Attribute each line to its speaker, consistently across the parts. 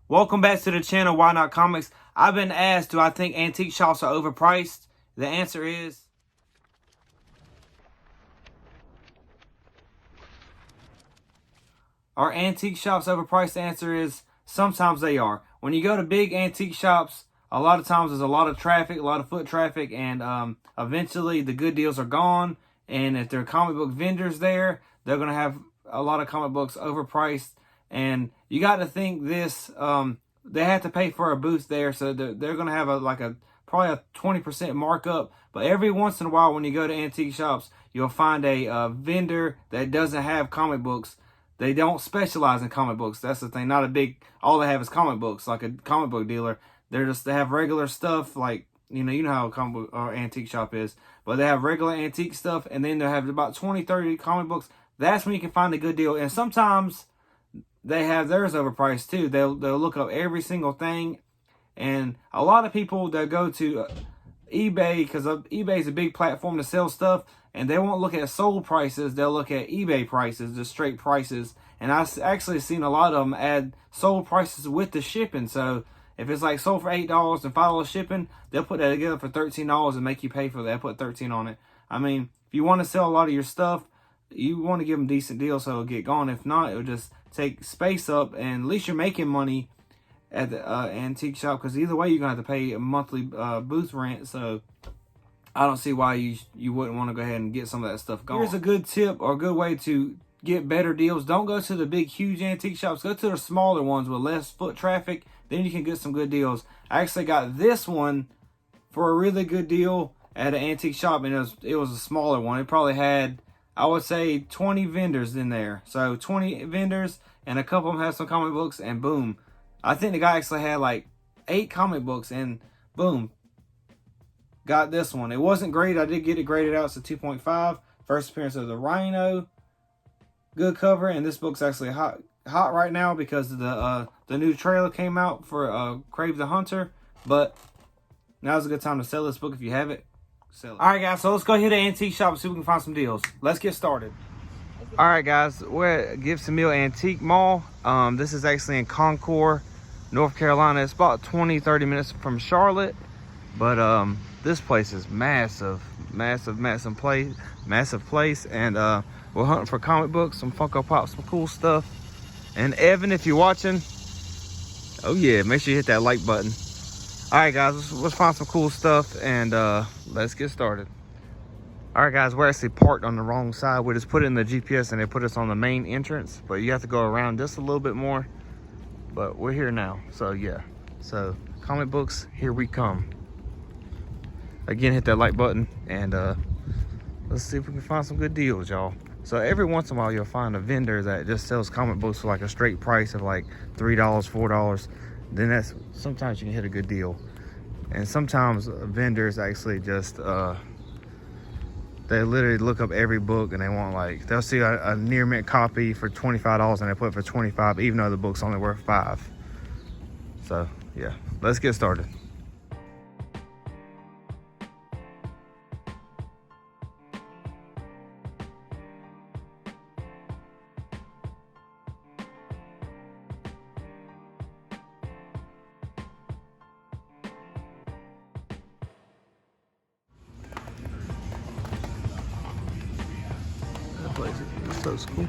Speaker 1: Welcome back to the channel, Why Not Comics. I've been asked, do I think antique shops are overpriced? The answer is... Are antique shops overpriced? The answer is sometimes they are. When you go to big antique shops, a lot of times there's a lot of traffic, a lot of foot traffic, and eventually the good deals are gone. And if there are comic book vendors there, they're going to have a lot of comic books overpriced. And you got to think this, they have to pay for a booth there, so they're going to have probably a 20% markup. But every once in a while when you go to antique shops, you'll find a vendor that doesn't have comic books. They don't specialize in comic books. That's the thing. Not a big, all they have is comic books, like a comic book dealer. They have regular stuff, like, you know how a comic book or antique shop is. But they have regular antique stuff, and then they'll have about 20, 30 comic books. That's when you can find a good deal. And sometimes they have theirs overpriced too. They'll look up every single thing. And a lot of people that go to eBay, because eBay is a big platform to sell stuff, and they won't look at sold prices. They'll look at eBay prices, the straight prices. And I've actually seen a lot of them add sold prices with the shipping. So if it's like sold for $8 and $5 shipping, they'll put that together for $13 and make you pay for that. Put 13 on it. I mean, if you want to sell a lot of your stuff, you want to give them decent deals so it'll get gone. If not, it'll just take space up, and at least you're making money at the antique shop, because either way you're gonna have to pay a monthly booth rent. So I don't see why you wouldn't want to go ahead and get some of that stuff going. Here's a good tip or a good way to get better deals. Don't go to the big huge antique shops. Go to the smaller ones with less foot traffic. Then you can get some good deals. I actually got this one for a really good deal at an antique shop, and it was a smaller one. It probably had, I would say, 20 vendors in there. So 20 vendors, and a couple of them had some comic books, and boom. I think the guy actually had like 8 comic books, and boom, got this one. It wasn't great. I did get it graded out. It's a 2.5. First appearance of the Rhino. Good cover, and this book's actually hot right now because the new trailer came out for Crave the Hunter. But now's a good time to sell this book if you have it. Sell it. All right, guys, so let's go hit an antique shop and see if we can find some deals. Let's get started. All right, guys, we're at Gibson Mill Antique Mall. This is actually in Concord, North Carolina. It's about 20-30 minutes from Charlotte, but this place is massive place, and we're hunting for comic books, some Funko Pops, some cool stuff. And Evan, if you're watching, oh yeah, make sure you hit that like button. All right, guys, let's find some cool stuff, and let's get started. All right, guys, we're actually parked on the wrong side. We just put it in the GPS and they put us on the main entrance, but you have to go around just a little bit more. But we're here now, so yeah. So comic books, here we come. Again, hit that like button, and let's see if we can find some good deals, y'all. So every once in a while you'll find a vendor that just sells comic books for like a straight price of like $3, $4. Then sometimes you can hit a good deal. And sometimes vendors actually just they literally look up every book, and they want, like, they'll see a near mint copy for $25 and they put it for $25 even though the book's only worth $5. So yeah, let's get started. This looks cool.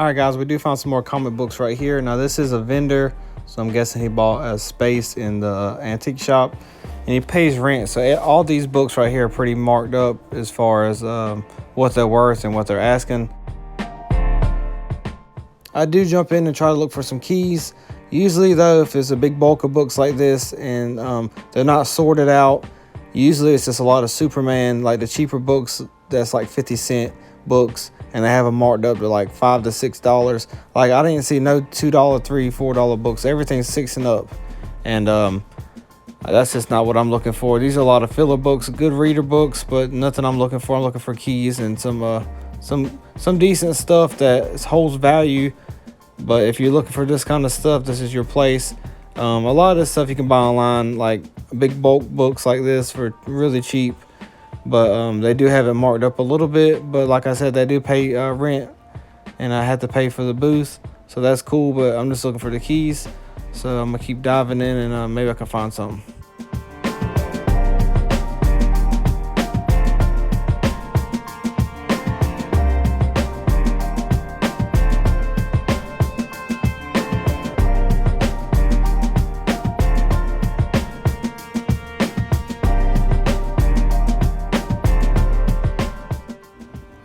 Speaker 1: All right, guys, we do find some more comic books right here. Now, this is a vendor, so I'm guessing he bought a space in the antique shop, and he pays rent. So all these books right here are pretty marked up as far as what they're worth and what they're asking. I do jump in and try to look for some keys. Usually, though, if it's a big bulk of books like this and they're not sorted out, usually it's just a lot of Superman, like the cheaper books that's like 50-cent books, and they have them marked up to like $5 to $6. Like, I didn't see no $2, $3, $4 books. Everything's $6 and up, and that's just not what I'm looking for. These are a lot of filler books, good reader books, but nothing I'm looking for. I'm looking for keys and some decent stuff that holds value. But if you're looking for this kind of stuff, this is your place. A lot of this stuff you can buy online, like big bulk books like this, for really cheap. But they do have it marked up a little bit. But like I said, they do pay rent, and I had to pay for the booth, so that's cool. But I'm just looking for the keys, so I'm gonna keep diving in, and maybe I can find something.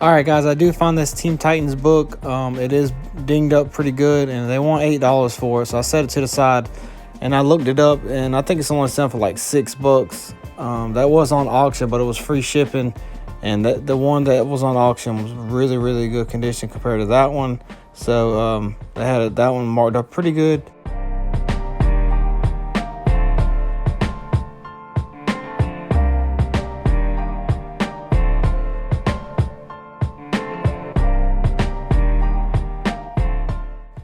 Speaker 1: All right, guys, I do find this Teen Titans book. It is dinged up pretty good, and they want $8 for it. So I set it to the side, and I looked it up, and I think it's only selling for like $6. That was on auction, but it was free shipping. And the one that was on auction was really, really good condition compared to that one. So they had that one marked up pretty good.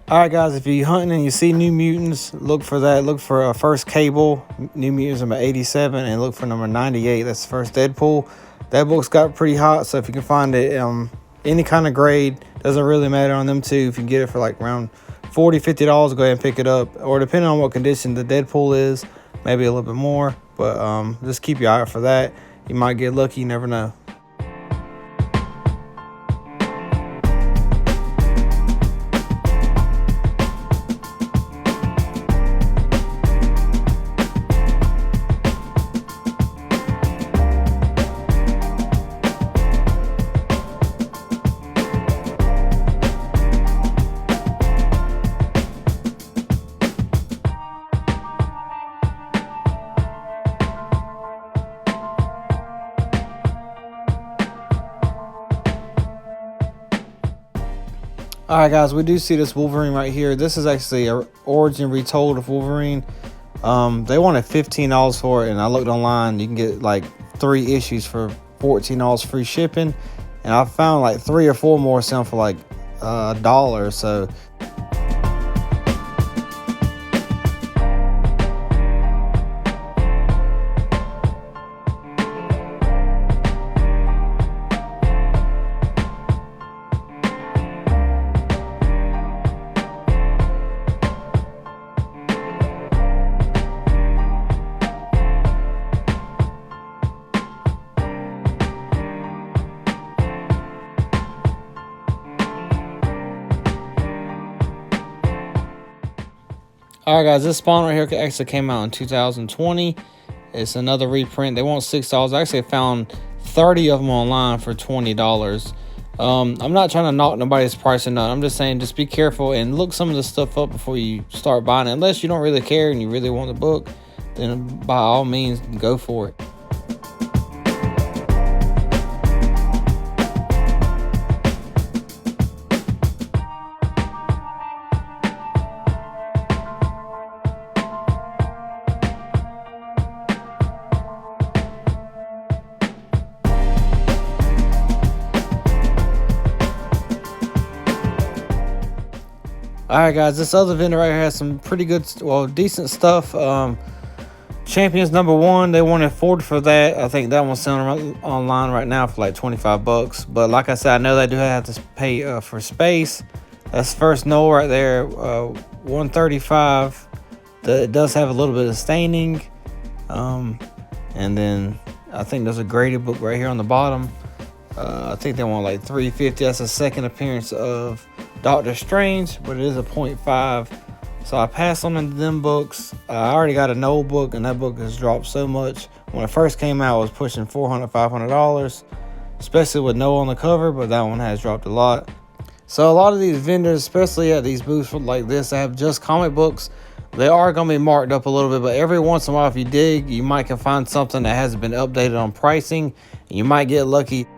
Speaker 1: All right, guys, if you're hunting and you see New Mutants, look for that. Look for first Cable, New Mutants number 87, and look for number 98. That's the first Deadpool. That book's got pretty hot, so if you can find it, any kind of grade, doesn't really matter on them two. If you can get it for like around $40, $50, go ahead and pick it up. Or depending on what condition the Deadpool is, maybe a little bit more. But just keep your eye out for that. You might get lucky, you never know. All right, guys, we do see this Wolverine right here. This is actually an origin retold of Wolverine. They wanted $15 for it, and I looked online. You can get like 3 issues for $14 free shipping, and I found like 3 or 4 more selling for like $1 or so. All right, guys, this spawn right here actually came out in 2020. It's another reprint. They want $6. I actually found 30 of them online for $20. I'm not trying to knock nobody's price or nothing. I'm just saying, just be careful and look some of the stuff up before you start buying it. Unless you don't really care and you really want the book, then by all means, go for it. All right, guys, this other vendor right here has some pretty good, well, decent stuff. Champions #1, they wanted $40 for that. I think that one's selling online right now for like $25. But like I said, I know they do have to pay for space. That's first Noel right there, $135. It does have a little bit of staining. And then I think there's a graded book right here on the bottom. I think they want like $350. That's a second appearance of Doctor Strange, but it is a 0.5. So I passed on into them books. I already got a Noel book, and that book has dropped so much. When it first came out, it was pushing $400, $500, especially with Noel on the cover, but that one has dropped a lot. So a lot of these vendors, especially at these booths like this that have just comic books, they are going to be marked up a little bit, but every once in a while, if you dig, you might can find something that hasn't been updated on pricing, and you might get lucky.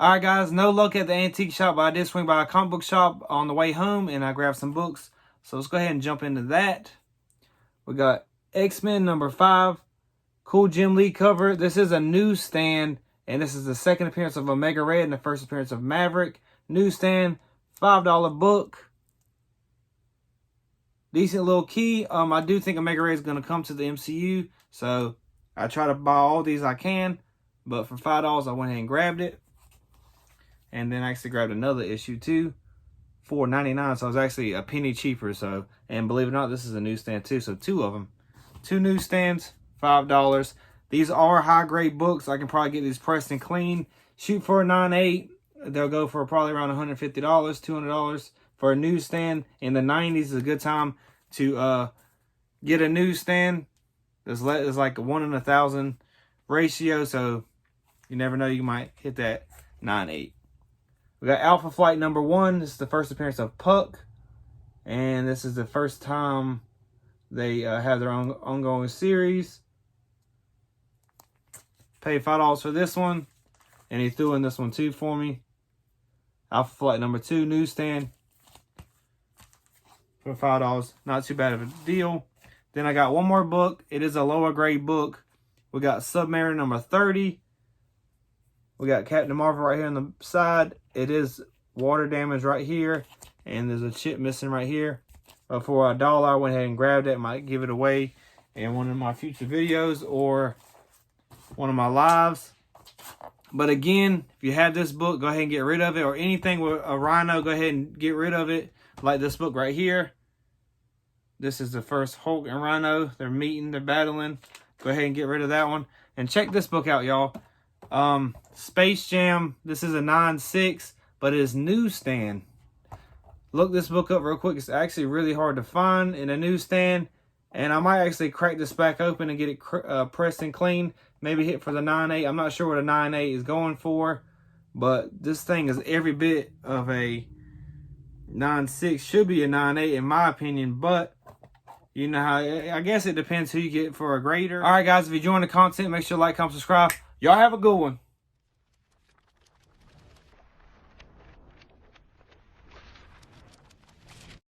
Speaker 1: Alright guys, no luck at the antique shop, but I did swing by a comic book shop on the way home and I grabbed some books. So let's go ahead and jump into that. We got X-Men #5, cool Jim Lee cover. This is a newsstand, and this is the second appearance of Omega Red and the first appearance of Maverick. Newsstand, $5 book. Decent little key. I do think Omega Red is going to come to the MCU, so I try to buy all these I can, but for $5 I went ahead and grabbed it. And then I actually grabbed another issue too, $4.99, so it was actually a penny cheaper. So, and believe it or not, this is a newsstand too, so two of them. Two newsstands, $5. These are high-grade books. I can probably get these pressed and clean. Shoot for a 9.8. They'll go for probably around $150, $200 for a newsstand. In the 90s is a good time to get a newsstand. It's like a 1 in 1,000 ratio, so you never know, you might hit that 9.8. We got Alpha Flight #1. This is the first appearance of Puck. And this is the first time they have their own ongoing series. Paid $5 for this one. And he threw in this one too for me. Alpha Flight #2 newsstand. For $5. Not too bad of a deal. Then I got one more book. It is a lower grade book. We got Submariner #30. We got Captain Marvel right here on the side. It is water damage right here. And there's a chip missing right here. But for $1, I went ahead and grabbed it. Might give it away in one of my future videos or one of my lives. But again, if you have this book, go ahead and get rid of it. Or anything with a rhino, go ahead and get rid of it. Like this book right here. This is the first Hulk and Rhino. They're meeting, they're battling. Go ahead and get rid of that one. And check this book out, y'all. Space Jam. This is a 9.6, but it is newsstand. Look this book up real quick. It's actually really hard to find in a newsstand. And I might actually crack this back open and get it pressed and clean. Maybe hit for the 9.8. I'm not sure what a 9.8 is going for. But this thing is every bit of a 9.6. Should be a 9.8 in my opinion. But you know how, I guess it depends who you get for a grader. Alright guys, if you enjoying the content, make sure to like, comment, subscribe. Y'all have a good one.